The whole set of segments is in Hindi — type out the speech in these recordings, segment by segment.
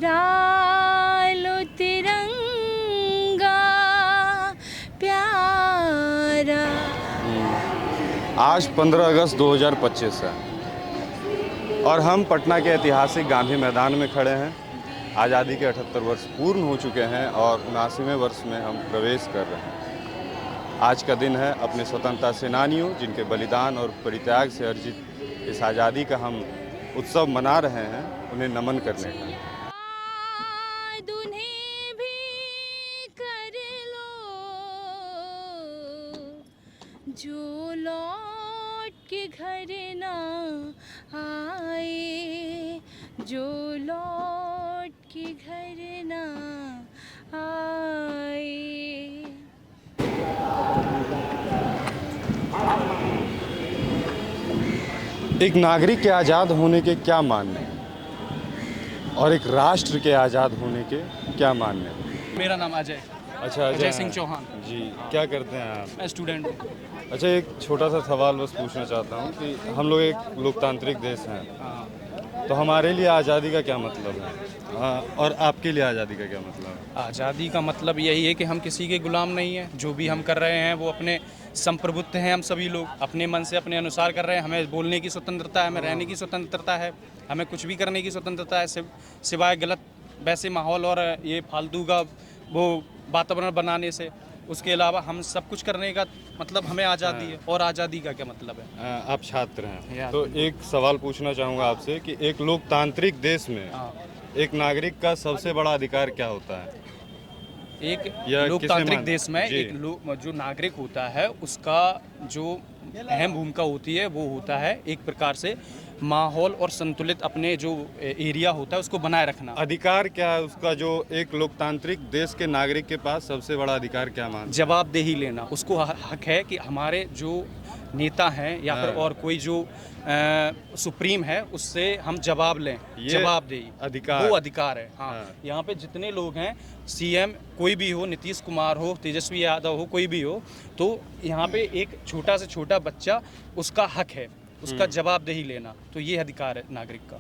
लहरा लो तिरंगा प्यारा। आज 15 अगस्त 2025 है और हम पटना के ऐतिहासिक गांधी मैदान में खड़े हैं। आज़ादी के 78 वर्ष पूर्ण हो चुके हैं और 79वें वर्ष में हम प्रवेश कर रहे हैं। आज का दिन है अपने स्वतंत्रता सेनानियों जिनके बलिदान और परित्याग से अर्जित इस आज़ादी का हम उत्सव मना रहे हैं, उन्हें नमन करने का। उन्हें भी कर लो जो लौट के घर ना आए, जो लौट के घर ना आए। एक नागरिक के आज़ाद होने के क्या मानने हैं और एक राष्ट्र के आज़ाद होने के क्या मानने हैं? मेरा नाम अजय। अच्छा, अजय सिंह चौहान जी। क्या करते हैं आप? मैं स्टूडेंट हूँ। अच्छा, एक छोटा सा सवाल बस पूछना चाहता हूँ कि हम लोग एक लोकतांत्रिक देश हैं, तो हमारे लिए आज़ादी का क्या मतलब है? और आपके लिए आज़ादी का क्या मतलब है? आज़ादी का मतलब यही है कि हम किसी के गुलाम नहीं हैं। जो भी हम कर रहे हैं वो अपने संप्रभुत्व हैं। हम सभी लोग अपने मन से अपने अनुसार कर रहे हैं। हमें बोलने की स्वतंत्रता है, हमें रहने की स्वतंत्रता है, हमें कुछ भी करने की स्वतंत्रता है, सिवाय गलत वैसे माहौल और ये फालतू का वो वातावरण बनाने से। उसके अलावा हम सब कुछ करने का मतलब हमें आज़ादी है। और आज़ादी का क्या मतलब है? आप छात्र हैं तो एक सवाल पूछना चाहूँगा आपसे कि एक लोकतांत्रिक देश में एक नागरिक का सबसे बड़ा अधिकार क्या होता है? एक लोकतांत्रिक देश में एक जो नागरिक होता है उसका जो अहम भूमिका होती है वो होता है एक प्रकार से माहौल और संतुलित अपने जो एरिया होता है उसको बनाए रखना। अधिकार क्या है उसका? जो एक लोकतांत्रिक देश के नागरिक के पास सबसे बड़ा अधिकार क्या मानते? जवाबदेही लेना। उसको हक है कि हमारे जो नेता हैं या फिर और कोई जो सुप्रीम है उससे हम जवाब लें। जवाबदेही अधिकार, वो अधिकार है। हाँ। यहाँ पे जितने लोग हैं, सीएम कोई भी हो, नीतीश कुमार हो, तेजस्वी यादव हो, कोई भी हो, तो यहाँ पे एक छोटा से छोटा बच्चा उसका हक है उसका जवाबदेही लेना। तो ये अधिकार है नागरिक का।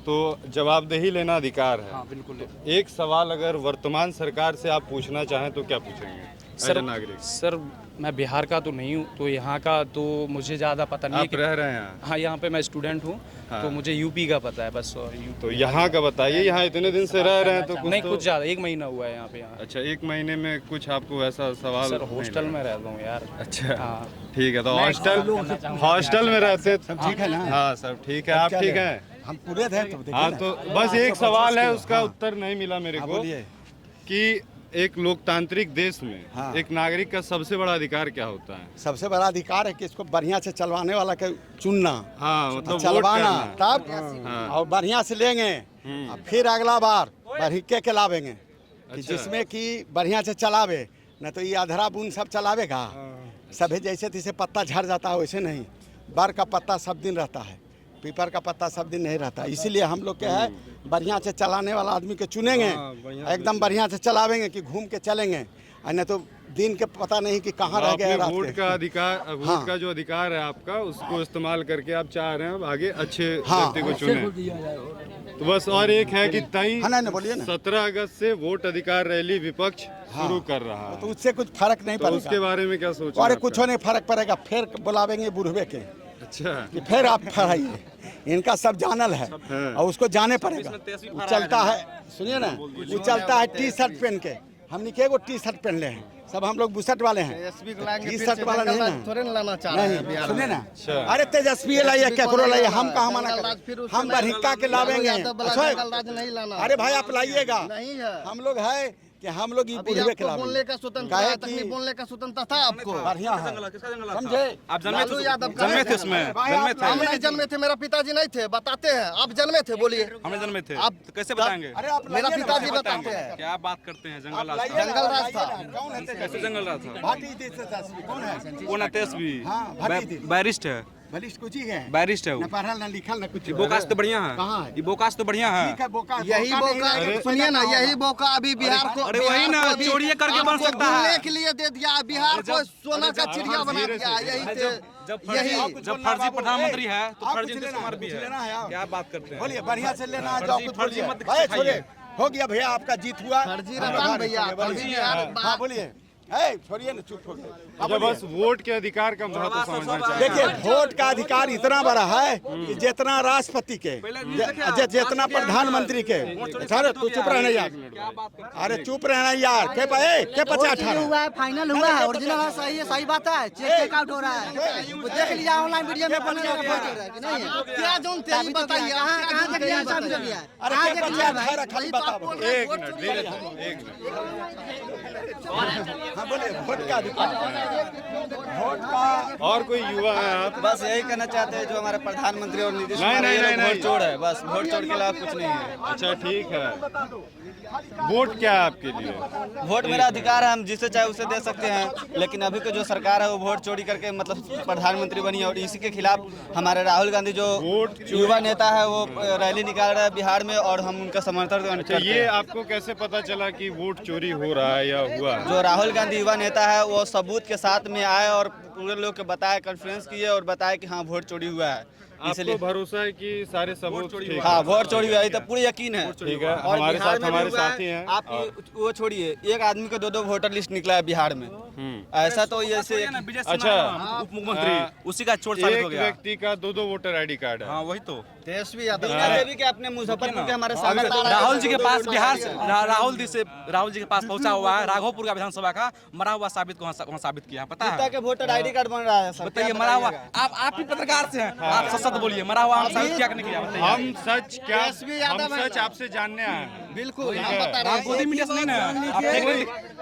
तो जवाबदेही लेना अधिकार है। हाँ, बिल्कुल। तो एक सवाल अगर वर्तमान सरकार से आप पूछना चाहें तो क्या पूछेंगे? सर, नागरिक सर मैं बिहार का तो नहीं हूँ, तो यहाँ का तो मुझे ज़्यादा पता नहीं है। आप रह रहे हैं? हाँ, यहाँ पे मैं स्टूडेंट हूँ। हाँ। तो मुझे यूपी का पता है बस। और तो यहाँ का बताइए। यहाँ इतने दिन से रह रहे हैं तो नहीं, कुछ ज़्यादा 1 महीना हुआ है यहाँ पे। अच्छा, 1 महीने में कुछ आपको ऐसा सवाल? सर हॉस्टल में रहता हूँ यार। अच्छा, हाँ। ठीक है। तो हॉस्टल में रहते हैं, ठीक है ना? हाँ सब ठीक है। आप ठीक हैं? हम पूरे थे। हाँ, तो बस एक सवाल है, उसका उत्तर नहीं मिला मेरे को कि एक लोकतांत्रिक देश में एक नागरिक का सबसे बड़ा अधिकार क्या होता है? सबसे बड़ा अधिकार है कि इसको बढ़िया से चलवाने वाला के चुनना। हाँ, मतलब चलवाना तब और बढ़िया से लेंगे और फिर अगला बार बढ़िके के लावेंगे कि जिसमें कि बढ़िया से चलावे। न तो ये अधरा बूंद सब चलावेगा, सभी जैसे तैसे पत्ता झड़ जाता है वैसे नहीं। बर का पत्ता सब दिन रहता है, पीपर का पत्ता सब दिन नहीं रहता। इसीलिए हम लोग क्या है बढ़िया से चलाने वाला आदमी के चुनेंगे, एकदम बढ़िया से चलावेंगे कि घूम के चलेंगे। नहीं तो दिन के पता नहीं कि कहाँ रह गए। वोट का अधिकार, वोट का जो अधिकार है आपका, उसको इस्तेमाल करके आप चाह रहे हैं आगे अच्छे व्यक्ति को चुने। तो बस और एक है कि 17 अगस्त से वोट अधिकार रैली विपक्ष शुरू कर रहा है, तो उससे कुछ फर्क नहीं पड़ेगा। उसके बारे में क्या सोच रहे हैं? अरे कुछ नहीं फर्क पड़ेगा, फिर बुलावेंगे बुढ़वे के। अच्छा, कि फिर आप फराइए। इनका सब जानल है और उसको जाने पड़ेगा। वो चलता है, सुनिए ना, वो चलता है टी शर्ट पहन के। हम निके वो टी शर्ट पहन ले हैं, सब हम लोग बुशर्ट वाले हैं। टी शर्ट वाला नहीं ना, थोड़े लाना चाह रहे हैं। सुनिए ना, अरे तेजस्वी लाइए, क्या करो लाइए, हम कहाँ मना करें? हम बढ़िका के लावेंगे। अरे भाई आप लाइएगा, हम लोग है कि हम लोग बोलने का स्वतंत्रता था आपको। बढ़िया है, समझे? आप जन्मे थे इसमें? हम नहीं जन्मे थे, मेरा पिताजी नहीं थे। बताते हैं आप जन्मे थे, बोलिए। हमें जन्मे थे, आप कैसे बताएंगे? अरे आप मेरा पिताजी बताते हैं। क्या बात करते हैं? जंगल राज था। कैसे जंगल राज था? कौन है? कौन है? तेजस्वी बैरिस्ट है। बलिष्ठ कुछ ही है, बैरिस्ट है वो। ना पढ़ा ना लिखा ना कुछ। बोकास तो बढ़िया है। कहाँ है? ये बोकास तो बढ़िया है। ठीक है, बोकास यही बोका, सुनिए ना, यही बोका अभी बिहार को, अरे वही ना, चोरिये करके बन सकता है। के लिए दे दिया बिहार को, सोना का चिड़िया बना दिया। यही जब फर्जी प्रधानमंत्री है तो आप फर्जी कुछ नीतीश लेना कुमार है, भी कुछ लेना है है। आप? क्या बात करते हैं? बोलिए बढ़िया से लेना है, जो आपको फर्जी बोलिए। मत भाई दिखाइए। छोड़िए, हो गया भैया, आपका जीत हुआ। फर्जी रतन भैया, फर्जी बिहार हाँ बोलिए। है छोड़िए ना, चुप हो गए। अच्छा, बस वोट के अधिकार का महत्व समझना चाहिए। देखिए, वोट का अधिकार इतना बड़ा है कि जितना राष्ट्रपति के, जितना प्रधानमंत्री के। अरे तू चुप रहना यार, अरे चुप रहना यार। के 50-18 हुआ है, फाइनल हुआ है, ओरिजिनल है, सही है, सही बात है। चेक आउट हो रहा है, वो देख लिया ऑनलाइन वीडियो में, बन जाएगा वोट हो रहा है कि नहीं है? क्या जानते हैं बताइए, कहाँ देख लिया, साहब देख लिया, अरे कहाँ के देख लिया भाई? 50-18 खाली बताओ। एक मिनट, धीरे धीरे, एक मिनट। हाँ बोलिए, वोट का अधिकार, वोट का। और कोई युवा है आप? बस यही कहना चाहते हैं जो हमारे प्रधानमंत्री और नीतीश नहीं, कुमार नहीं, ये लोग नहीं, वोट चोर है, बस वोट चोर के अलावा कुछ नहीं है। अच्छा ठीक है, वोट क्या है आपके लिए? वोट मेरा अधिकार है, हम जिसे चाहे उसे दे सकते हैं, लेकिन अभी की जो सरकार है वो वोट चोरी करके मतलब प्रधानमंत्री बनी है, और इसी के खिलाफ हमारे राहुल गांधी जो युवा नेता है वो रैली निकाल रहा है बिहार में, और हम उनका समर्थन करते हैं। ये आपको कैसे पता चला कि वोट चोरी हो रहा है या हुआ है? जो राहुल गांधी युवा नेता है वो सबूत के साथ में आए और पूरे लोग को बताया, कॉन्फ्रेंस किए और बताया कि हाँ वोट चोरी हुआ है। आपको भरोसा है कि सारे सबूत ठीक हाँ वोट चोरी हुआ है, तो पूरी यकीन है। ठीक है, और हमारे बिहार साथ में भी हमारे हुआ है। साथी हैं। आप वो छोड़िए, एक आदमी को 2-2 वोटर लिस्ट निकला है बिहार में। ऐसा तो ये से अच्छा, उप मुख्यमंत्री उसी का चोर साबित हो एक गया। व्यक्ति का 2-2 वोटर आईडी कार्ड है। हाँ वही तो। तेजस्वी यादव देवी के अपने मुजफ्फरपुर के हमारे सामने राहुल जी के पास बिहार से राहुल जी के पास पहुंचा हुआ है, राघोपुर का विधानसभा का मरा हुआ साबित कहाँ साबित किया है पता है? के वोटर आईडी कार्ड बन रहा है सर। बताइए, मरा हुआ आप ही पत्रकार से हैं, आप सच बोलिए, मरा हुआ हम साबित क्या करने के लिए? बताइए। हम सच आपसे जानने आए हैं। बिल्कुल ठीक है। आप गोदी मीडिया से नहीं ना, आप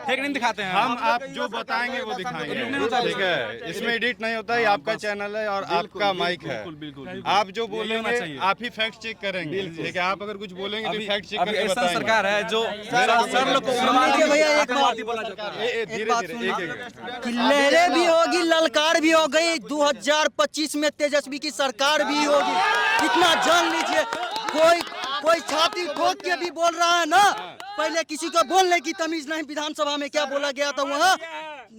फेक नहीं दिखाते हैं। हम आप जो बताएंगे वो दिखाएंगे, ठीक है? इसमें एडिट नहीं होता है, आपका चैनल है और आपका माइक है। बिल्कुल। आप जो होना बोलेंगे चाहिए। आप ही फैक्ट चेक करेंगे, ठीक है? आप अगर कुछ बोलेंगे तो फैक्ट चेक अभी करके ऐसा बताएंगे। सरकार है जो सर लोग को आतंकवादी बोला जाता है। धीरे-धीरे कि लहरें भी होगी, ललकार भी हो गई, 2025 में तेजस्वी की सरकार भी होगी। इतना जान लीजिए, कोई छाती ठोक के भी बोल रहा है ना, पहले किसी को बोलने की तमीज नहीं। विधानसभा में क्या बोला गया था, वहाँ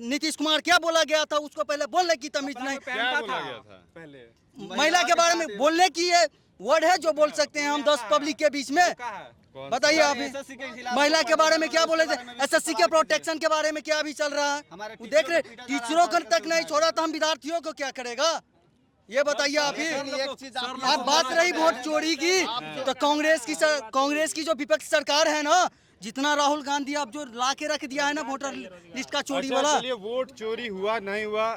नीतीश कुमार क्या बोला गया था, उसको पहले बोलने की तमीज नहीं। क्या बोला गया था पहले? महिला के बारे में बोलने की ये वर्ड है जो बोल सकते हैं हम 10 पब्लिक के बीच में? बताइए आप ही। महिला के बारे में क्या बोले थे? SSC के प्रोटेक्शन के बारे में क्या अभी चल रहा है? वो देख रहे, टीचरों को तक नहीं छोड़ा तो हम विद्यार्थियों को क्या करेगा, ये बताइए आप ही। आप बात रही वोट चोरी की, तो कांग्रेस की जो विपक्ष सरकार है ना, जितना राहुल गांधी आप जो ला के रख दिया है ना वोटर लिस्ट का चोरी वाला। चलिए, वोट चोरी हुआ नहीं हुआ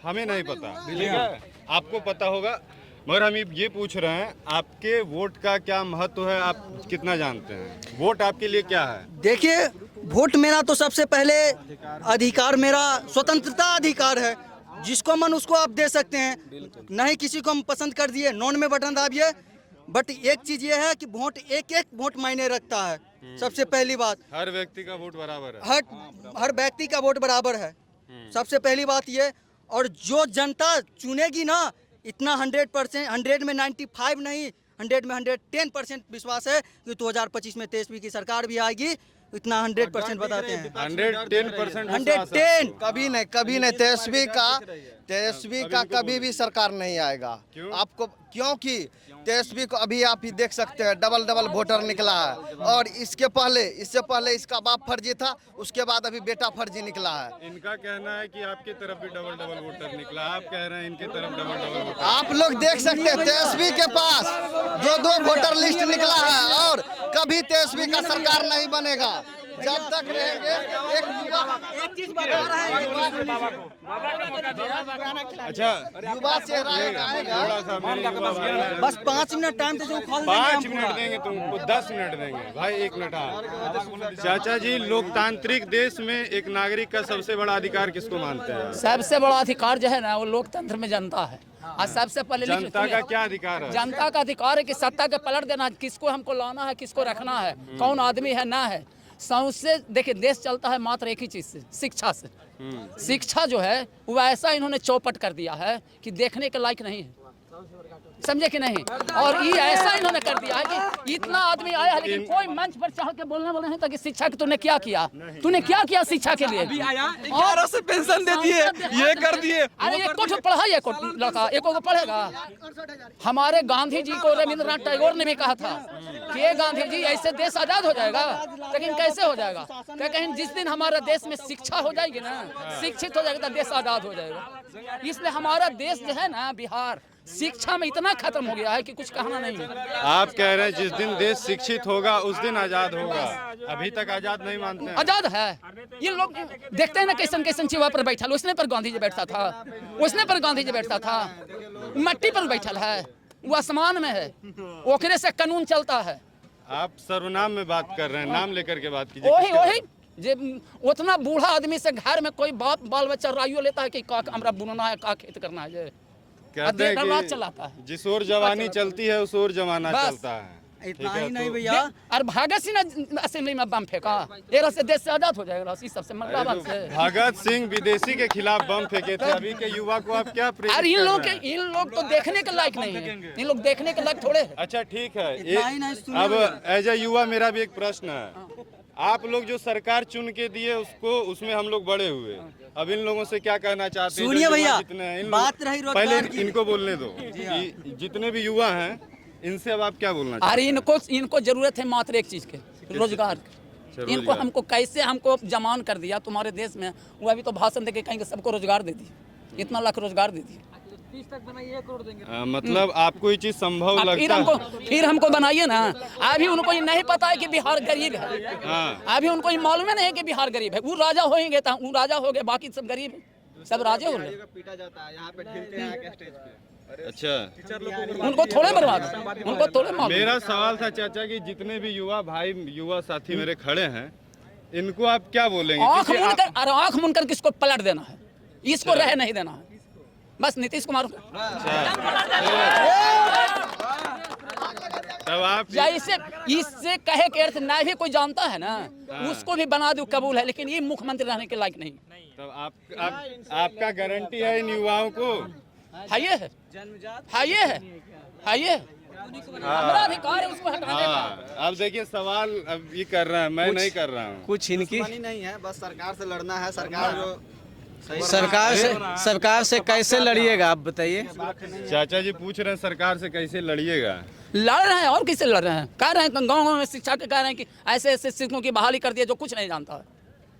हमें नहीं पता, ठीक है? आपको पता होगा, मगर हम ये पूछ रहे हैं आपके वोट का क्या महत्व है, आप कितना जानते हैं? वोट आपके लिए क्या है? देखिए, वोट मेरा तो सबसे पहले अधिकार, मेरा स्वतंत्रता अधिकार है, जिसको मन उसको आप दे सकते हैं। नहीं किसी को हम पसंद कर दिए, नॉन में बटन दाबिए। बट एक चीज ये है कि वोट एक वोट मायने रखता है। सबसे पहली बात, हर व्यक्ति का वोट बराबर है। हर व्यक्ति का वोट बराबर है, सबसे पहली बात ये। और जो जनता चुनेगी ना, इतना 100%, 100 में 95 नहीं, 100 में 110% विश्वास है कि 2025 में तेजस्वी की सरकार भी आएगी। इतना 100% बताते हैं। 110%। 110। कभी नहीं, तेजस्वी का कभी भी सरकार नहीं आएगा। आपको क्योंकि तेजस्वी को अभी आप ही देख सकते हैं, डबल वोटर निकला है, और इससे पहले इसका बाप फर्जी था, उसके बाद अभी बेटा फर्जी निकला है। इनका कहना है कि आपकी तरफ भी डबल वोटर निकला, आप कह रहे हैं इनकी तरफ डबल वोटर। आप लोग देख सकते हैं तेजस्वी के पास 2 वोटर लिस्ट निकला है, और कभी तेजस्वी का सरकार नहीं बनेगा जब तक रहेंगे। एक चीज बता रहा है, अच्छा, युवा चेहरा आएगा। थोड़ा सा मेरी युवा भाई है। बस 5 मिनट टाइम तो खोल 5 मिनट देंगे तुमको, 10 मिनट देंगे भाई, 1 मिनट। हाँ चाचा जी, लोकतांत्रिक देश में एक नागरिक का सबसे बड़ा अधिकार किसको मानते हैं? सबसे बड़ा अधिकार जो है ना, वो लोकतंत्र में जनता है। और सबसे पहले जनता का क्या अधिकार है? जनता का अधिकार है कि सत्ता के पलट देना, किसको हमको लाना है, किसको रखना है, कौन आदमी है ना है। सबसे देखिए, देश चलता है मात्र एक ही चीज से, शिक्षा से। शिक्षा जो है वो ऐसा इन्होंने चौपट कर दिया है कि देखने के लायक नहीं है। समझे कि नहीं। और ये ऐसा इन्होंने कर दिया है कि इतना आदमी आया है लेकिन कोई मंच पर चढ़ के बोलने वाले नहीं था कि शिक्षा की तूने क्या किया, तूने क्या किया शिक्षा के लिए। 11 से पेंशन दे दिए, ये कर दिए। अरे एक को पढ़ा, एक लड़का एक को पढ़ेगा। हमारे गांधी जी को रविंद्रनाथ टैगोर ने भी कहा था कि ये गांधी जी ऐसे देश आजाद हो जाएगा, लेकिन कैसे हो जाएगा, क्या कहें जिस दिन हमारे देश में शिक्षा हो जाएगी ना, शिक्षित हो जाएगा तो देश आजाद हो जाएगा। इसलिए हमारा देश जो है ना बिहार शिक्षा में इतना खत्म हो गया है कि कुछ कहना नहीं है। आप कह रहे हैं जिस दिन देश शिक्षित होगा उस दिन आजाद होगा, अभी तक आजाद नहीं मानते हैं। आजाद है, ये लोग देखते हैं ना कैसन कैसन चीवा पर बैठा, उसने पर गांधी जी बैठता था, उसने पर गांधी जी बैठता था, मट्टी पर बैठल है, वो आसमान में है, ओकरे से कानून चलता है। आप सर्वनाम में बात कर रहे हैं, नाम लेकर के बात कीजिए। वही वही जे उतना बूढ़ा आदमी से घर में कोई बाप बाल बच्चा राइयो लेता है कि का हमरा बुनना है, का खेत करना है, जे कहते हैं कि चलाता है। जिस ओर जवानी चलती है उस ओर जमाना चलता है। इतना ही नहीं भैया, और भगत सिंह ने असेंबली में बम फेंका, ये से देश से आजाद हो जाएगा, इस सबसे मरला बात से। भगत सिंह विदेशी के खिलाफ बम फेंके थे, अभी के युवा को आप क्या प्रेरित अरे कर रहे हैं? इन लोग तो देखने के लायक नहीं है, इन लोग देखने के लायक थोड़े है। अच्छा ठीक है, इतना ही नहीं, सुनिए अब एज ए युवा मेरा भी एक प्रश्न है। आप लोग जो सरकार चुन के दिए उसको, उसमें हम लोग बड़े हुए, अब इन लोगों से क्या कहना चाहते हैं? सुनिए जो युवा भैया, जितने हैं, इन बात लोग- रही रोजगार पहले की। इनको बोलने दो कि जितने भी युवा हैं इनसे अब आप क्या बोलना चाहते अरे इनको जरूरत है मात्र एक चीज के, रोजगार की। इनको रोजगार। हमको कैसे हमको जमान कर दिया तुम्हारे देश में, वो अभी तो भाषण देके कहेंगे सबको रोजगार दे दी, इतना लाख रोजगार दे दिए। मतलब आपको ये चीज संभव अब लगता है? फिर हमको बनाइए ना। अभी उनको ये नहीं पता है कि बिहार गरीब है, हाँ। अभी उनको ये मालूम नहीं है कि बिहार गरीब है। वो राजा होंगे तो वो राजा हो गए, बाकी सब गरीब हैं, सब राजे हो गए। पीटा जाता है यहाँ पे, ढीलते हैं आके स्टेज पे। अच्छा, उनको थोड़े बर्बाद, उनको थोड़े मालूम। मेरा सवाल था चाचा कि जितने भी युवा भाई युवा साथी मेरे खड़े हैं, इनको आप क्या बोलेंगे? आँख क्योंकि मूंद आप- कर, अरे आँख मूंद कर किसको पलट देना है, इसको रह नहीं देना है, बस नीतीश कुमार को। तब आप या इससे कहे के अर्थ ना भी कोई जानता है ना, उसको भी बना दो कबूल है, लेकिन ये मुख्यमंत्री रहने के लायक नहीं तब आपका गारंटी है इन युवाओं को? है। ये है, है ये है, है ये हमारा अधिकार है उसको हटाने का। हाँ, अब देखिए सवाल अब ये कर रहा है, मैं नहीं कर रहा हूँ। कुछ इनकी दुश्मनी नहीं है, बस सरकार से लड़ना है। सरकार जो सरकार से कैसे लड़िएगा आप बताइए। चाचा जी पूछ रहे हैं सरकार से कैसे लड़िएगा? लड़ रहे हैं और किससे लड़ रहे हैं, कह रहे हैं गाँव में शिक्षा के कह रहे हैं कि ऐसे ऐसे शिक्षकों की बहाली कर दिए जो कुछ नहीं जानता है।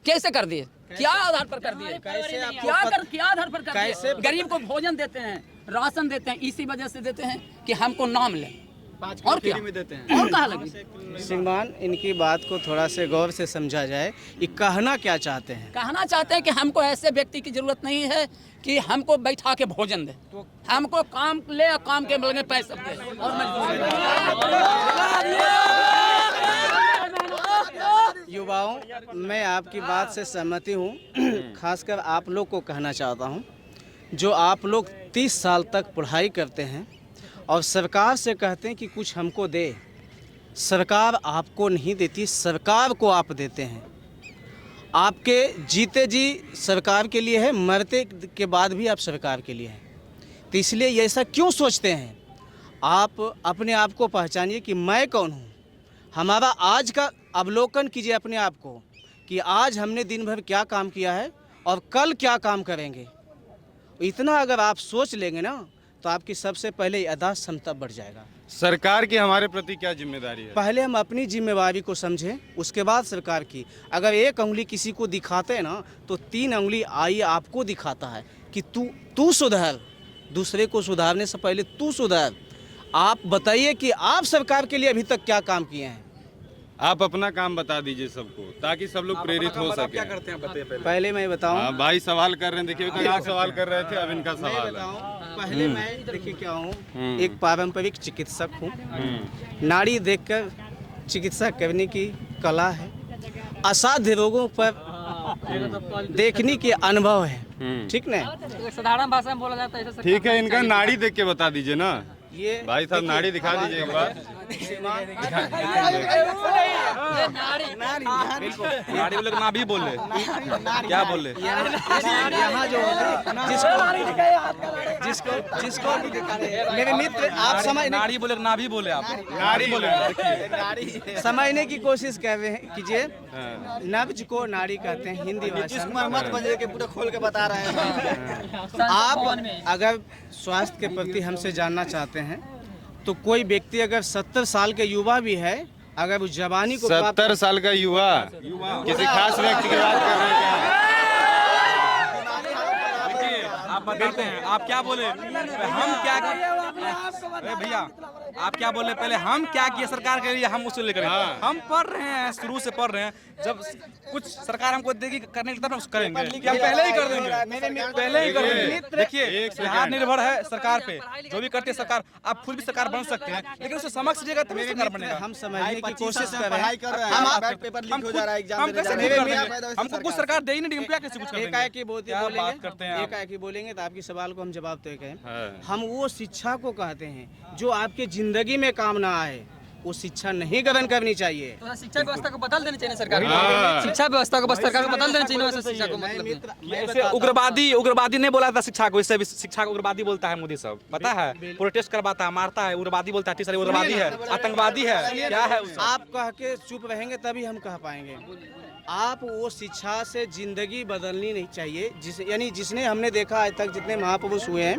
कैसे कर दिए, क्या आधार पर कर दिए, क्या आधार पर कर दिए? गरीब को भोजन देते हैं, राशन देते हैं, इसी वजह से देते हैं कि हमको नाम लें, और क्या देते हैं। और कहाँ लगी। श्रीमान इनकी बात को थोड़ा से गौर से समझा जाए, ये कहना क्या चाहते हैं। कहना चाहते हैं कि हमको ऐसे व्यक्ति की जरूरत नहीं है कि हमको बैठा के भोजन दे, हमको काम ले, काम के बदले में पैसे दे। युवाओं, मैं आपकी बात से सहमति हूँ। खासकर आप लोग को कहना चाहता हूँ, जो आप लोग 30 साल तक पढ़ाई करते हैं और सरकार से कहते हैं कि कुछ हमको दे, सरकार आपको नहीं देती, सरकार को आप देते हैं। आपके जीते जी सरकार के लिए है, मरते के बाद भी आप सरकार के लिए हैं। तो इसलिए ये ऐसा क्यों सोचते हैं? आप अपने आप को पहचानिए कि मैं कौन हूँ। हमारा आज का अवलोकन कीजिए अपने आप को कि आज हमने दिन भर क्या काम किया है और कल क्या काम करेंगे। इतना अगर आप सोच लेंगे ना, तो आपकी सबसे पहले याददाश्त क्षमता बढ़ जाएगा। सरकार की हमारे प्रति क्या जिम्मेदारी है? पहले हम अपनी जिम्मेवारी को समझें, उसके बाद सरकार की। अगर एक उंगली किसी को दिखाते हैं ना, तो 3 उंगली आई आपको दिखाता है कि तू सुधर। दूसरे को सुधारने से पहले तू सुधर। आप बताइए कि आप सरकार के लिए अभी तक क्या काम किए हैं। आप अपना काम बता दीजिए सबको, ताकि सब लोग प्रेरित हो सके। क्या करते हैं बताइए पहले। पहले मैं बताऊं। हाँ, भाई सवाल कर रहे हैं, देखिए अभी तक आप सवाल कर रहे थे, अब इनका सवाल है। पहले मैं देखिए क्या हूँ, एक पारंपरिक चिकित्सक हूँ। नाड़ी देखकर चिकित्सा करने की कला है, असाध्य रोगों पर देखने के अनुभव है। ठीक ना? साधारण भाषा में बोला जाता है। ठीक है, इनका नाड़ी देख के बता दीजिए ना। ये भाई साहब नाड़ी दिखा दीजिए एक बार। नाड़ी बोले ना भी बोले, क्या बोले? यहाँ जो जिसको मेरे मित्र आप समझ नाड़ी बोले ना भी बोले, आप नाड़ी बोले, समझने की कोशिश कर रहे हैं कीजिए। नब्ज को नाड़ी कहते हैं हिंदी भाषा में। मत बजे के पूरा खोल के बता रहे हैं। आप अगर स्वास्थ्य के प्रति हमसे जानना चाहते हैं तो कोई व्यक्ति अगर 70 साल के युवा भी है, अगर उस जवानी को 70 साल का युवा किसी खास व्यक्ति की बात कर रहे हैं क्या? आप बताते हैं, आप क्या बोले? हम क्या अरे भैया आप क्या बोले? पहले हम क्या किए सरकार के लिए, हम उसको लेकर हम पढ़ रहे हैं, शुरू से पढ़ रहे हैं। जब कुछ सरकार हमको देगी करने की तब हम करेंगे, क्या पहले ही कर देंगे? पहले ही कर देंगे। देखिए बिहार निर्भर है सरकार पे, जो भी करते हैं सरकार। आप खुद भी सरकार बन सकते हैं, लेकिन उसे समझ लीजिएगा तभी सरकार बनेगा। हम समझने की कोशिश कर रहे हैं। हमको कुछ सरकार दे ही नहीं, क्या कैसे कुछ करेंगे? एकाएकी बोलेंगे तो आपकी सवाल को हम जवाब तो कहें। हम वो शिक्षा को कहते हैं जो आपके जिंदगी में काम ना आए, वो शिक्षा नहीं ग्रहण करनी चाहिए। तो शिक्षा व्यवस्था को बदल देनी चाहिए सरकार को। शिक्षा व्यवस्था को सरकार को बदल देनी चाहिए शिक्षा को। मतलब ऐसे उग्रवादी नहीं बोला था शिक्षा को, इससे भी शिक्षा को उग्रवादी बोलता है मोदी सब, पता है? प्रोटेस्ट करवाता है, मारता है, उग्रवादी बोलता है। तीसरा उग्रवादी है, आतंकवादी है, क्या है? आप कह के चुप रहेंगे तभी हम कह पाएंगे। आप वो शिक्षा से जिंदगी बदलनी नहीं चाहिए, यानी जिसने हमने देखा आज तक जितने महापुरुष हुए हैं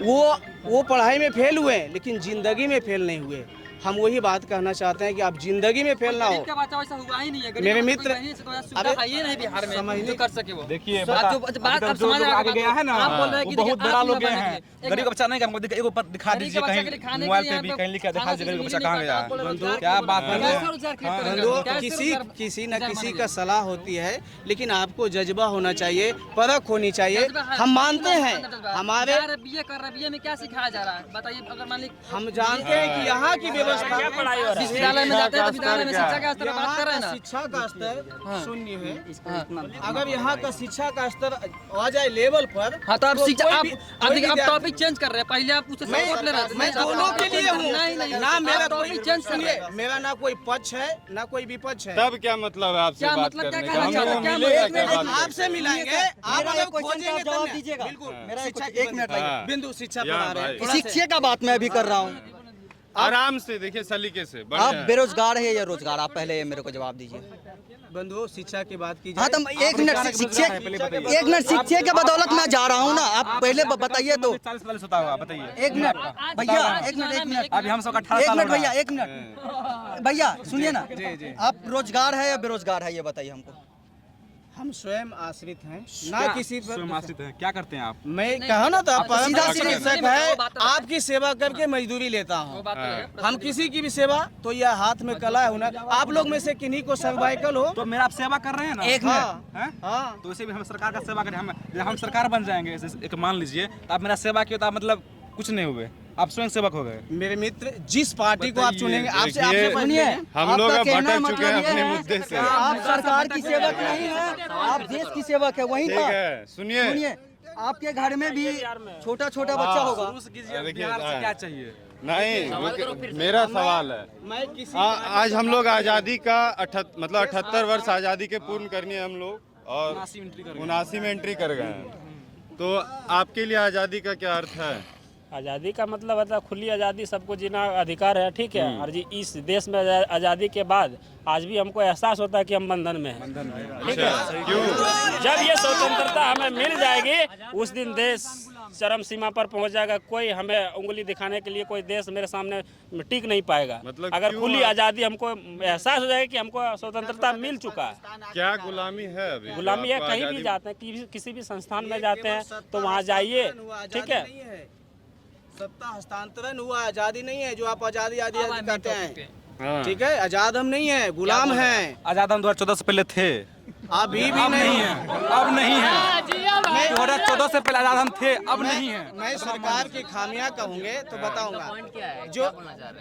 वो पढ़ाई में फेल हुए हैं लेकिन जिंदगी में फेल नहीं हुए। हम वही बात कहना चाहते हैं कि आप जिंदगी में फेल ना हो। हुआ ही नहीं है मेरे मित्र ये नहीं बिहार में जो कर सके वो। देखिए जो आगे गया है ना, बहुत बड़ा लोग गए हैं। गरीब का बच्चा नहीं, हमको दिखा दीजिए कहीं मोबाइल पे भी कहीं लिखा दिखा दीजिए गरीब का बच्चा कहाँ गया है। क्या बात है? किसी न किसी का सलाह होती है, लेकिन आपको जज्बा होना चाहिए, परख होनी चाहिए। हम मानते हैं हमारे बीए में क्या सिखाया जा रहा है बताइए। अगर मान लीजिए हम जानते हैं कि यहाँ की विद्यालय में जाते हैं तो विद्यालय में शिक्षा का स्तर बात कर रहे हैं ना। शिक्षा का स्तर शून्य है। अगर यहाँ का शिक्षा का स्तर आ जाए लेवल पर, हाँ तो आप शिक्षा आप टॉपिक चेंज कर रहे हैं। पहले आप उससे सपोर्ट ले रहे थे। मैं दोनों के लिए हूँ ना। मेरा कोई चेंज सुनिए, मेरा ना कोई पक्ष है ना कोई विपक्ष है। तब क्या मतलब है आपसे बात करने का? हम लोग मिलेगा क्या? आपसे मिलाएंगे, आप अगर खोजेंगे जवाब दीजिएगा। बिल्कुल। मेरा एक मिनट बिंदु शिक्षा पर आ रहे हैं। शिक्षा का बात मैं अभी कर रहा हूँ। आराम से देखिए, सलीके से। आप बेरोजगार है या रोजगार? आप पहले मेरे को जवाब दीजिए। बंधु शिक्षा की बात की। हाँ तो एक मिनट शिक्षा के बदौलत मैं जा रहा हूँ ना। आप पहले बताइए तो। 40 होता होगा, बताइए। एक मिनट भैया, एक मिनट अभी हम सब 18 साल भैया, एक मिनट भैया सुनिए ना। आप रोजगार है या बेरोजगार है ये बताइए हमको। हम स्वयं आश्रित हैं ना किसी पर। स्वयं आश्रित हैं। क्या करते हैं आप? मैं कहा ना तो आप शिक्षक है, आपकी सेवा करके मजदूरी लेता हूँ। हम किसी की भी सेवा तो यह हाथ में कला है हुनर। आप लोग में से किन्हीं को सर्वाइकल हो तो मेरा आप सेवा कर रहे हैं ना। एक मिनट। हाँ तो इसे भी हम सरकार का सेवा करें। हम सरकार बन जाएंगे, एक मान लीजिए तो आप मेरा सेवा किए तो आप मतलब कुछ नहीं हुए, आप स्वयं सेवक हो गए। मेरे मित्र जिस पार्टी को आप चुनेंगे, आपसे सुनिए, हम लोग भटक चुके हैं अपने मुद्दे से। आप सरकार की सेवक नहीं है, आप देश की सेवक है। वही ठीक है, सुनिए आपके घर में भी छोटा छोटा बच्चा होगा। क्या चाहिए? नहीं, मेरा सवाल है, आज हम लोग आज़ादी का 78 वर्ष आज़ादी के पूर्ण करनी है हम लोग, और 79 में एंट्री कर गए हैं। तो आपके लिए आज़ादी का क्या अर्थ है? आज़ादी का मतलब होता है खुली आज़ादी, सबको जीना अधिकार है, ठीक है। और जी इस देश में आज़ादी के बाद आज भी हमको एहसास होता है कि हम बंधन में हैं, ठीक है। क्यों? जब ये स्वतंत्रता हमें मिल जाएगी उस दिन देश चरम सीमा पर पहुंच जाएगा। कोई हमें उंगली दिखाने के लिए कोई देश मेरे सामने टिक नहीं पाएगा। मतलब अगर खुली आज़ादी हमको एहसास हो जाएगा कि हमको स्वतंत्रता मिल चुका है। क्या गुलामी है अभी? गुलामी है, कहीं भी जाते हैं, किसी भी संस्थान में जाते हैं तो वहाँ जाइए, ठीक है। सत्ता हस्तांतरण हुआ, आजादी नहीं है जो आप आजादी कहते हैं, ठीक है। आजाद हम नहीं है, गुलाम हैं। आजाद हम 2014 से पहले थे, अभी भी नहीं है, अब नहीं है। 2014 से पहले आजाद हम थे, अब नहीं है। मैं सरकार की खामियां कहूँगे तो बताऊंगा।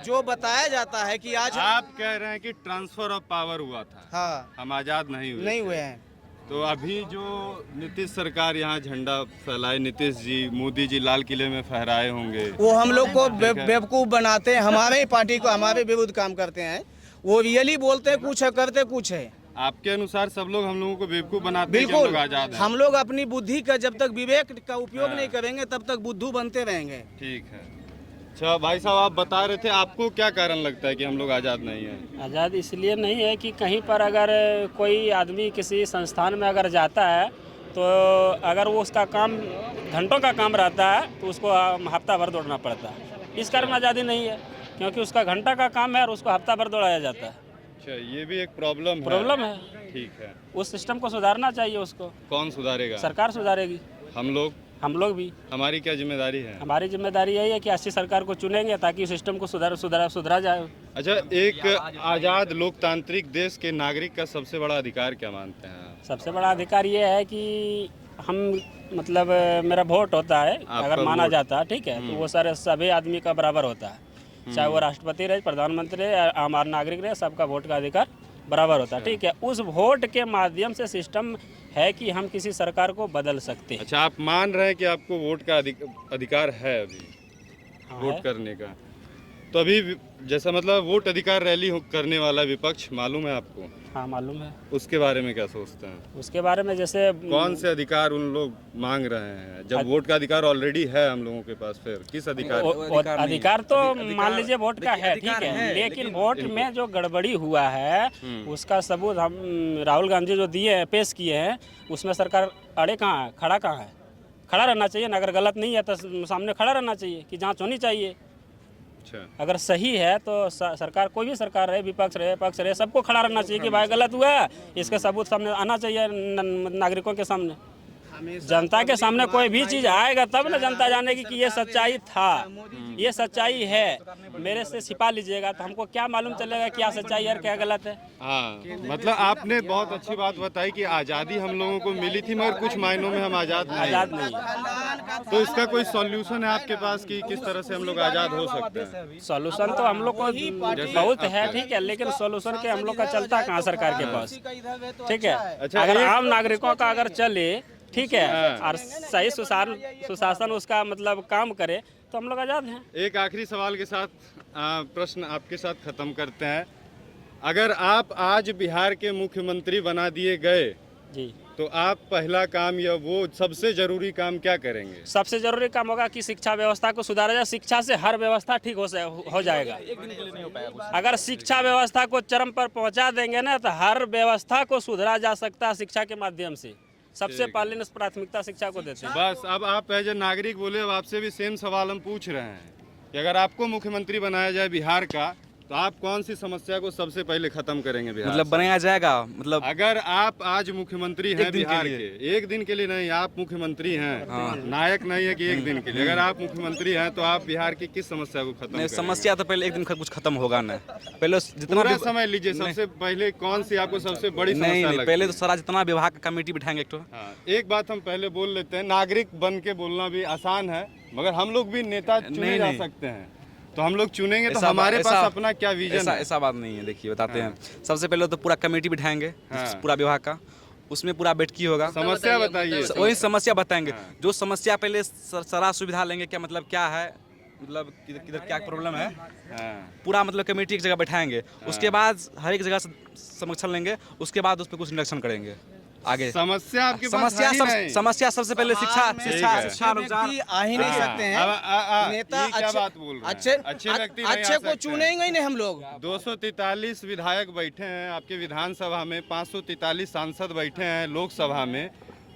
जो बताया जाता है कि आज आप कह रहे हैं कि ट्रांसफर ऑफ पावर हुआ था। हाँ, हम आजाद नहीं हुए हैं। तो अभी जो नीतीश सरकार यहाँ झंडा फहराए, नीतीश जी, मोदी जी लाल किले में फहराए होंगे, वो हम लोग को बेवकूफ़ बनाते हैं, हमारे ही पार्टी को हमारे विरुद्ध काम करते हैं। वो रियली बोलते हैं कुछ है, करते कुछ है। आपके अनुसार सब लोग हम लोगों को बेवकूफ़ बनाते हैं कि हम बिल्कुल, लोग आज़ाद हैं? हम लोग अपनी बुद्धि का जब तक विवेक का उपयोग नहीं करेंगे तब तक बुद्धू बनते रहेंगे। ठीक है। अच्छा भाई साहब, आप बता रहे थे, आपको क्या कारण लगता है कि हम लोग आज़ाद नहीं हैं? आज़ाद इसलिए नहीं है कि कहीं पर अगर कोई आदमी किसी संस्थान में अगर जाता है तो अगर वो उसका काम घंटों का काम रहता है तो उसको हफ्ता भर दौड़ना पड़ता है। इस कारण आज़ादी नहीं है, क्योंकि उसका घंटा का काम है और उसको हफ्ता भर दौड़ाया जाता है। अच्छा, ये भी एक प्रॉब्लम है। ठीक है। उस सिस्टम को सुधारना चाहिए। उसको कौन सुधारेगा? सरकार सुधारेगी। हम लोग भी। हमारी क्या जिम्मेदारी है? हमारी जिम्मेदारी यही है कि अच्छी सरकार को चुनेंगे ताकि सिस्टम को सुधरा जाए। अच्छा, एक आज़ाद लोकतांत्रिक देश के नागरिक का सबसे बड़ा अधिकार क्या मानते हैं? सबसे बड़ा अधिकार ये है कि हम मतलब मेरा वोट होता है, अगर माना जाता है, ठीक है, तो वो सारे सभी आदमी का बराबर होता है, चाहे वो राष्ट्रपति रहे, प्रधानमंत्री रहे, आम नागरिक रहे, सबका वोट का अधिकार बराबर होता है। ठीक है, उस वोट के माध्यम से सिस्टम है कि हम किसी सरकार को बदल सकते हैं। अच्छा, आप मान रहे हैं कि आपको वोट का अधिकार है अभी? हाँ, वोट है। करने का तो अभी जैसा मतलब वोट अधिकार रैली करने वाला विपक्ष मालूम है आपको? हाँ, मालूम है। उसके बारे में क्या सोचते हैं? उसके बारे में जैसे कौन से अधिकार उन लोग मांग रहे हैं? जब वोट का अधिकार ऑलरेडी है हम लोगों के पास, फिर किस अधिकार? अधिकार तो मान लीजिए वोट का है, ठीक है, लेकिन वोट में जो गड़बड़ी हुआ है उसका सबूत हम राहुल गांधी जो दिए हैं, पेश किए हैं, उसमें सरकार अड़े कहाँ है, खड़ा कहाँ है? खड़ा रहना चाहिए ना। अगर गलत नहीं है तो सामने खड़ा रहना चाहिए कि जांच होनी चाहिए। अच्छा, अगर सही है तो सरकार, कोई भी सरकार रहे, विपक्ष रहे, पक्ष रहे, सबको खड़ा रहना चाहिए कि भाई गलत हुआ है, इसके सबूत सामने आना चाहिए नागरिकों के सामने। जनता के सामने कोई भी चीज़ आएगा तब ना जनता जानेगी कि ये सच्चाई था, ये सच्चाई है। मेरे से छिपा लीजिएगा तो हमको क्या मालूम चलेगा क्या सच्चाई है और क्या गलत है। हाँ, मतलब आपने बहुत अच्छी बात बताई कि आज़ादी हम लोगों को मिली थी, मगर कुछ मायनों में हम आज़ाद नहीं। तो इसका कोई सॉल्यूशन है आपके पास कि किस तरह से हम लोग आज़ाद हो सकते हैं? सॉल्यूशन तो हम लोग को बहुत है, ठीक है, लेकिन सॉल्यूशन के हम लोग का चलता कहाँ सरकार के पास, ठीक है। अच्छा, अगर आम नागरिकों का अगर चले, ठीक है, और सही सुशासन उसका मतलब काम करे तो हम लोग आज़ाद हैं। एक आखिरी सवाल के साथ प्रश्न आपके साथ खत्म करते हैं। अगर आप आज बिहार के मुख्यमंत्री बना दिए गए जी, तो आप पहला काम या वो सबसे जरूरी काम क्या करेंगे? सबसे जरूरी काम होगा कि शिक्षा व्यवस्था को सुधारा जाए। शिक्षा से हर व्यवस्था ठीक हो जाएगा। अगर शिक्षा व्यवस्था को चरम पर पहुंचा देंगे ना तो हर व्यवस्था को सुधारा जा सकता है शिक्षा के माध्यम से। सबसे पहले प्राथमिकता शिक्षा को देते हैं। बस अब आप एज ए नागरिक बोले, अब आपसे भी सेम सवाल हम पूछ रहे हैं कि अगर आपको मुख्यमंत्री बनाया जाए बिहार का तो आप कौन सी समस्या को सबसे पहले खत्म करेंगे बिहार? मतलब बनाया जाएगा, मतलब अगर आप आज मुख्यमंत्री हैं बिहार के, एक दिन के लिए नहीं, आप मुख्यमंत्री हैं, नायक नहीं है कि एक दिन के लिए, अगर आप मुख्यमंत्री हैं तो आप बिहार की किस समस्या को खत्म करेंगे? समस्या तो पहले एक दिन कुछ खत्म होगा ना, पहले जितना पूरा समय लीजिए। सबसे पहले कौन सी आपको सबसे बड़ी समस्या लगती है? पहले तो सारा जितना विभाग का कमेटी बिठाएंगे एक तो। एक बात हम पहले बोल लेते हैं, नागरिक बन के बोलना भी आसान है, मगर हम लोग भी नेता चुने जा सकते हैं, तो हम लोग चुनेंगे तो हमारे पास अपना क्या विजन है? ऐसा बात नहीं है। देखिए बताते हैं, सबसे पहले तो पूरा कमेटी बिठाएंगे, पूरा विभाग का, उसमें पूरा बैठकी होगा। समस्या बताइए। वही समस्या बताएंगे, जो समस्या पहले सारा सुविधा लेंगे, क्या मतलब क्या है, मतलब किधर क्या प्रॉब्लम है, पूरा मतलब कमेटी एक जगह बैठाएंगे। उसके बाद हर एक जगह समक्षण लेंगे, उसके बाद उस पर कुछ निरीक्षण करेंगे। आगे समस्या आपके पास समस्या सबसे पहले शिक्षा व्यक्ति आ ही नहीं सकते हैं। नेता अच्छे व्यक्ति अच्छे को चुनेंगे ही नहीं हम लोग। 243 विधायक बैठे हैं आपके विधानसभा में, 543 सांसद बैठे हैं लोकसभा में,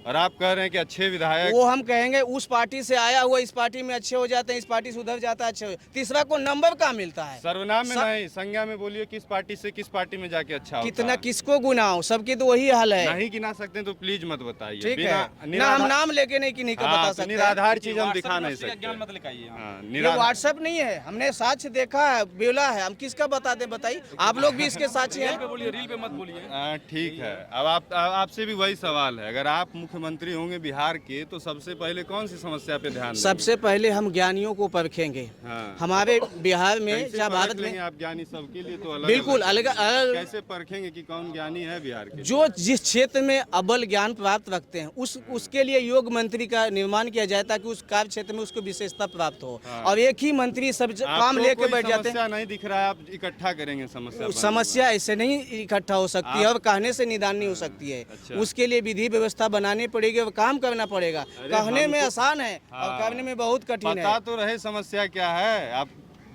और आप कह रहे हैं कि अच्छे विधायक। वो हम कहेंगे उस पार्टी से आया हुआ इस पार्टी में अच्छे हो जाते हैं, इस पार्टी से उधर जाता है अच्छे हो। तीसरा को नंबर कहाँ मिलता है? सर्वनाम में नहीं, संज्ञा में बोलिए, किस पार्टी से किस पार्टी में जाके अच्छा होता कितना है? किसको गुनाओ, सबकी तो वही हाल है। नहीं गिना सकते तो प्लीज मत बताइए। ठीक है ना, हम नाम लेके नहीं बता सकते। निराधार चीज हम दिखा नहीं सकते। ये व्हाट्सएप नहीं है, हमने साक्ष्य देखा है, बोला है, हम किसका बताते बताइए। आप लोग भी इसके साक्षी हैं। ठीक है, अब आपसे भी वही सवाल है, अगर आप मुख्यमंत्री होंगे बिहार के तो सबसे पहले कौन सी समस्या पे ध्यान देंगे? सबसे पहले हम ज्ञानियों को परखेंगे। हाँ। हमारे बिहार में कैसे या परख भारत लेंगे में आप ज्ञानी सबके लिए तो अलग बिल्कुल अलग अलग कैसे परखेंगे कि कौन ज्ञानी है बिहार के? जो जिस क्षेत्र में अव्वल ज्ञान प्राप्त रखते हैं उसके लिए योग मंत्री का निर्माण किया जाए ताकि उस कार्य क्षेत्र में उसको विशेषता प्राप्त हो। और एक ही मंत्री सब काम लेके बैठ जाते हैं। समस्या नहीं दिख रहा है, आप इकट्ठा करेंगे समस्या ऐसे नहीं इकट्ठा हो सकती है और कहने से निदान नहीं हो सकती है। उसके लिए विधि व्यवस्था बनानी पड़ेगी और काम करना पड़ेगा। कहने में आसान है और करने में बहुत कठिन है। बता तो रहे समस्या क्या है, आप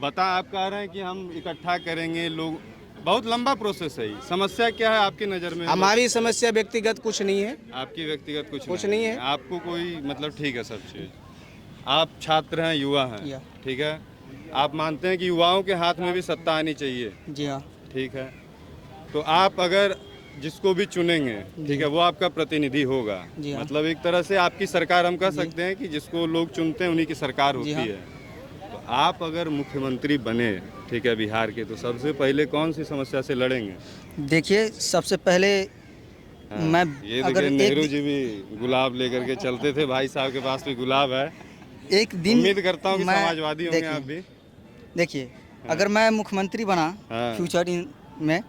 कह रहे हैं कि हम इकट्ठा करेंगे लोग, बहुत लंबा प्रोसेस है। समस्या क्या है आपकी नज़र में? हमारी समस्या व्यक्तिगत कुछ नहीं है। आपकी व्यक्तिगत कुछ नहीं है। आपको कोई मतलब ठीक है सब चीज़। आप छात्र हैं, युवा हैं, ठीक है। आप मानते हैं कि युवाओं के हाथ में भी सत्ता आनी चाहिए? जी हाँ। ठीक है, तो आप अगर जिसको भी चुनेंगे, ठीक है, वो आपका प्रतिनिधि होगा। मतलब एक तरह से आपकी सरकार हम कह सकते हैं कि जिसको लोग चुनते हैं उन्हीं की सरकार होती है। तो आप अगर मुख्यमंत्री बने, ठीक है, बिहार के, तो सबसे पहले कौन सी समस्या से लड़ेंगे? देखिए सबसे पहले मैं ये देखिए नेहरू जी भी गुलाब लेकर के चलते थे, भाई साहब के पास भी गुलाब है। एक दिन उम्मीद करता हूँ कि समाजवादी होंगे आप भी। देखिए अगर मैं मुख्यमंत्री बना फ्यूचर में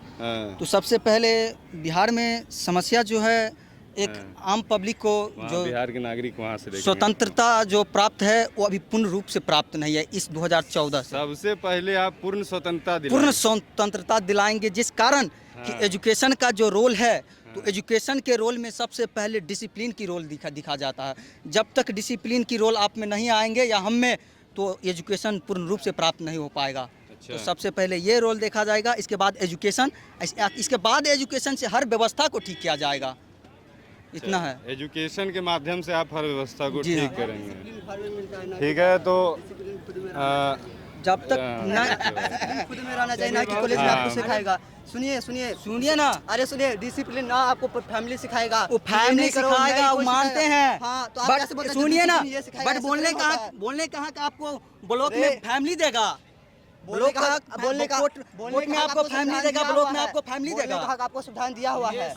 तो सबसे पहले बिहार में समस्या जो है एक आम पब्लिक को जो बिहार के नागरिक वहाँ से स्वतंत्रता जो प्राप्त है वो अभी पूर्ण रूप से प्राप्त नहीं है इस 2014 से। सबसे पहले आप पूर्ण स्वतंत्रता दिलाएंगे, जिस कारण कि एजुकेशन का जो रोल है तो एजुकेशन के रोल में सबसे पहले डिसिप्लिन की रोल दिखा जाता है। जब तक डिसिप्लिन की रोल आप में नहीं आएंगे या हम में, तो एजुकेशन पूर्ण रूप से प्राप्त नहीं हो पाएगा। तो सबसे पहले ये रोल देखा जाएगा, इसके बाद एजुकेशन, इसके बाद एजुकेशन से हर व्यवस्था को ठीक किया जाएगा। इतना है। एजुकेशन के माध्यम से आप हर व्यवस्था को ठीक करेंगे, ठीक है। तो जब तक खुद में रहना चाहिए ना कि कॉलेज में आपको सिखाएगा। सुनिए ना, अरे सुनिए, डिसिप्लिन ना आपको फैमिली सिखाएगा, वो फैमिली सिखाएगा, वो मानते हैं। हाँ, तो आप कैसे बोलते हैं? सुनिए ना, बट बोलने कहाँ का आपको ब्लॉक में फैमिली देगा, ब्लॉक में आपको फैमिली देगा, ब्लॉक में आपको फैमिली देगा। आपको संविधान दिया हुआ है।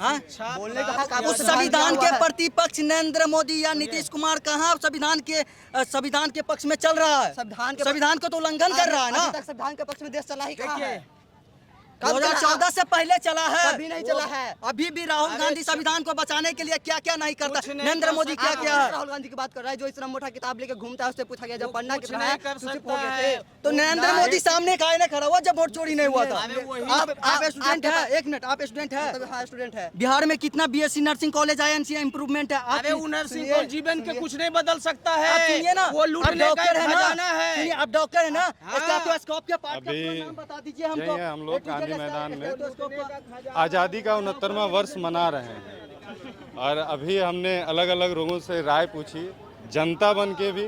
बोलने का हक उस संविधान के प्रतिपक्ष नरेंद्र मोदी या नीतीश कुमार कहाँ संविधान के पक्ष में चल रहा है? संविधान को तो उल्लंघन कर रहा है ना। संविधान के पक्ष में देश चला ही कहाँ है? 2014 से पहले चला है, अभी नहीं चला है। अभी भी राहुल गांधी संविधान को बचाने के लिए क्या क्या नहीं करता। नरेंद्र मोदी क्या क्या है? राहुल गांधी की बात कर रहा है, जो इतना मोटा किताब लेकर घूमता है, उससे पूछा गया जब पढ़ना कितना है तो नरेंद्र मोदी सामने काहे नहीं खड़ा हुआ जब वोट चोरी नहीं हुआ था? आप स्टूडेंट है, एक मिनट, आप स्टूडेंट है, स्टूडेंट है। बिहार में कितना BSc nursing college INC improvement है। नर्सिंग जीवन के कुछ नहीं बदल सकता है। सुनिए ना, वो लूटने का खजाना है। सुनिए, आप डॉक्टर है ना, स्टेथोस्कोप के पार्ट का नाम बता दीजिए हमको। हम लोग गांधी मैदान में आज़ादी का 69वां वर्ष मना रहे हैं और अभी हमने अलग अलग लोगों से राय पूछी, जनता बन के भी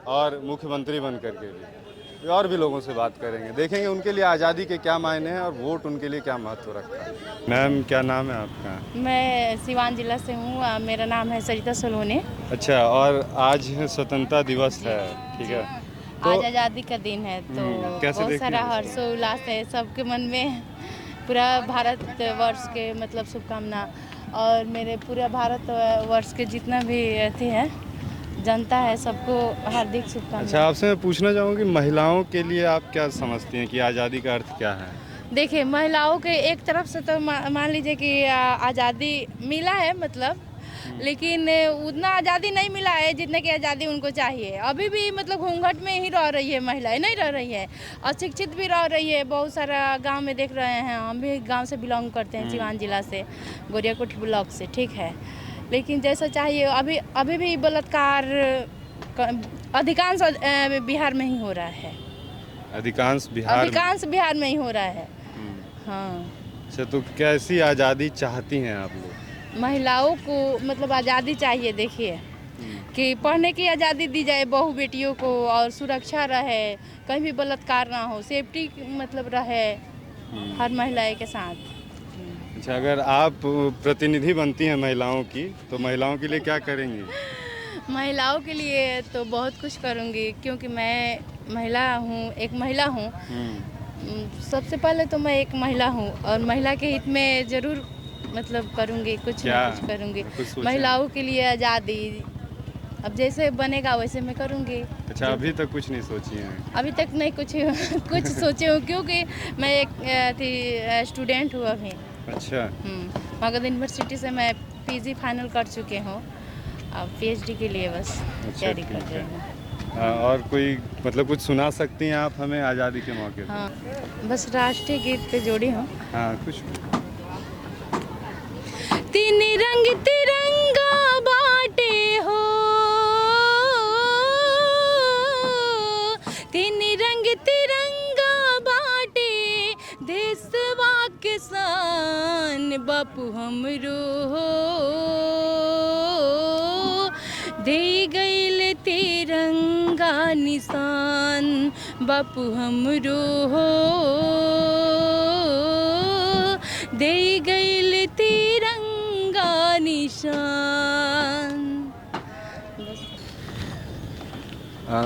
और मुख्यमंत्री बन करके भी, और भी लोगों से बात करेंगे, देखेंगे उनके लिए आज़ादी के क्या मायने हैं और वोट उनके लिए क्या महत्व रखता है। मैम क्या नाम है आपका? मैं सिवान जिला से हूँ, मेरा नाम है सरिता सलोने। अच्छा, और आज स्वतंत्रता दिवस है, ठीक है, तो आज आज़ादी का दिन है, तो बहुत सारा हर्षोल्लास है सबके मन में। पूरा भारत वर्ष के मतलब शुभकामना, और मेरे पूरा भारत वर्ष के जितना भी अथी है जनता है सबको हार्दिक शुभकामना। अच्छा, आपसे मैं पूछना चाहूँगी महिलाओं के लिए आप क्या समझती हैं कि आज़ादी का अर्थ क्या है? देखिए, महिलाओं के एक तरफ से तो मान लीजिए कि आज़ादी मिला है मतलब, लेकिन उतना आज़ादी नहीं मिला है जितने की आज़ादी उनको चाहिए। अभी भी मतलब घूंघट में ही रह रही है महिलाएं, नहीं रह रही है, अशिक्षित भी रह रही है। बहुत सारा गांव में देख रहे हैं, हम भी गांव से बिलोंग करते हैं, सिवान जिला से, गोरियाकोट ब्लॉक से, ठीक है। लेकिन जैसा चाहिए अभी भी बलात्कार अधिकांश बिहार में ही हो रहा है। अधिकांश बिहार में ही हो रहा है। हाँ। अच्छा, तो कैसी आज़ादी चाहती हैं आप लोग? महिलाओं को मतलब आज़ादी चाहिए। देखिए कि पढ़ने की आज़ादी दी जाए बहू बेटियों को, और सुरक्षा रहे, कहीं भी बलात्कार ना हो, सेफ्टी मतलब रहे हर महिलाएं के साथ। अच्छा, अगर आप प्रतिनिधि बनती हैं महिलाओं की, तो महिलाओं के लिए क्या करेंगी? महिलाओं के लिए तो बहुत कुछ करूँगी, क्योंकि मैं महिला हूँ, एक महिला हूँ। सबसे पहले तो मैं एक महिला हूँ और महिला के हित में ज़रूर मतलब करूँगी, कुछ क्या? ना कुछ करूँगी। कुछ सोचा? महिलाओं के लिए आज़ादी, अब जैसे बनेगा वैसे मैं करूँगी। अच्छा, अभी तक कुछ नहीं सोची हैं? अभी तक नहीं कुछ कुछ सोचे हूँ, क्योंकि मैं एक स्टूडेंट हूँ अभी। अच्छा, मगध यूनिवर्सिटी से मैं पीजी फाइनल कर चुके हूँ, अब पीएचडी के लिए बस अच्छा, तैयारी ठीक कर है। रही हूँ। और कोई मतलब कुछ सुना सकती हैं आप हमें आज़ादी के मौके पे? हाँ, बस राष्ट्रीय गीत पे जोड़ी हूँ। हाँ, कुछ। तीन रंग तिरंगा बाटे हो, तीन रंग तिरंगा बाटे, देशवा के शान बापू हमरो हो, दे गइल तिरंगा निशान बापू हमरो हो, दे गइल तिरंगा निशान।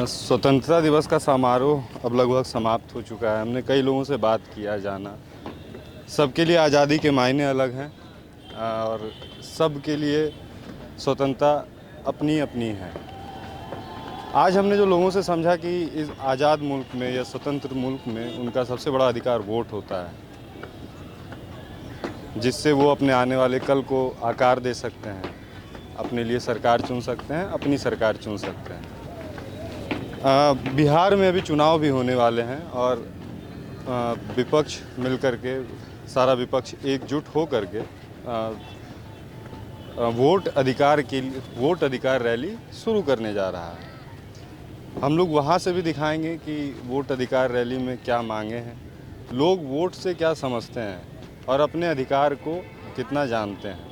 स्वतंत्रता दिवस का समारोह अब लगभग समाप्त हो चुका है। हमने कई लोगों से बात किया, जाना। सबके लिए आज़ादी के मायने अलग हैं और सबके लिए स्वतंत्रता अपनी अपनी है। आज हमने जो लोगों से समझा कि इस आज़ाद मुल्क में या स्वतंत्र मुल्क में उनका सबसे बड़ा अधिकार वोट होता है, जिससे वो अपने आने वाले कल को आकार दे सकते हैं, अपने लिए सरकार चुन सकते हैं, अपनी सरकार चुन सकते हैं। बिहार में अभी चुनाव भी होने वाले हैं और विपक्ष मिलकर के, सारा विपक्ष एकजुट हो करके वोट अधिकार रैली शुरू करने जा रहा है। हम लोग वहाँ से भी दिखाएंगे कि वोट अधिकार रैली में क्या मांगे हैं, लोग वोट से क्या समझते हैं और अपने अधिकार को कितना जानते हैं।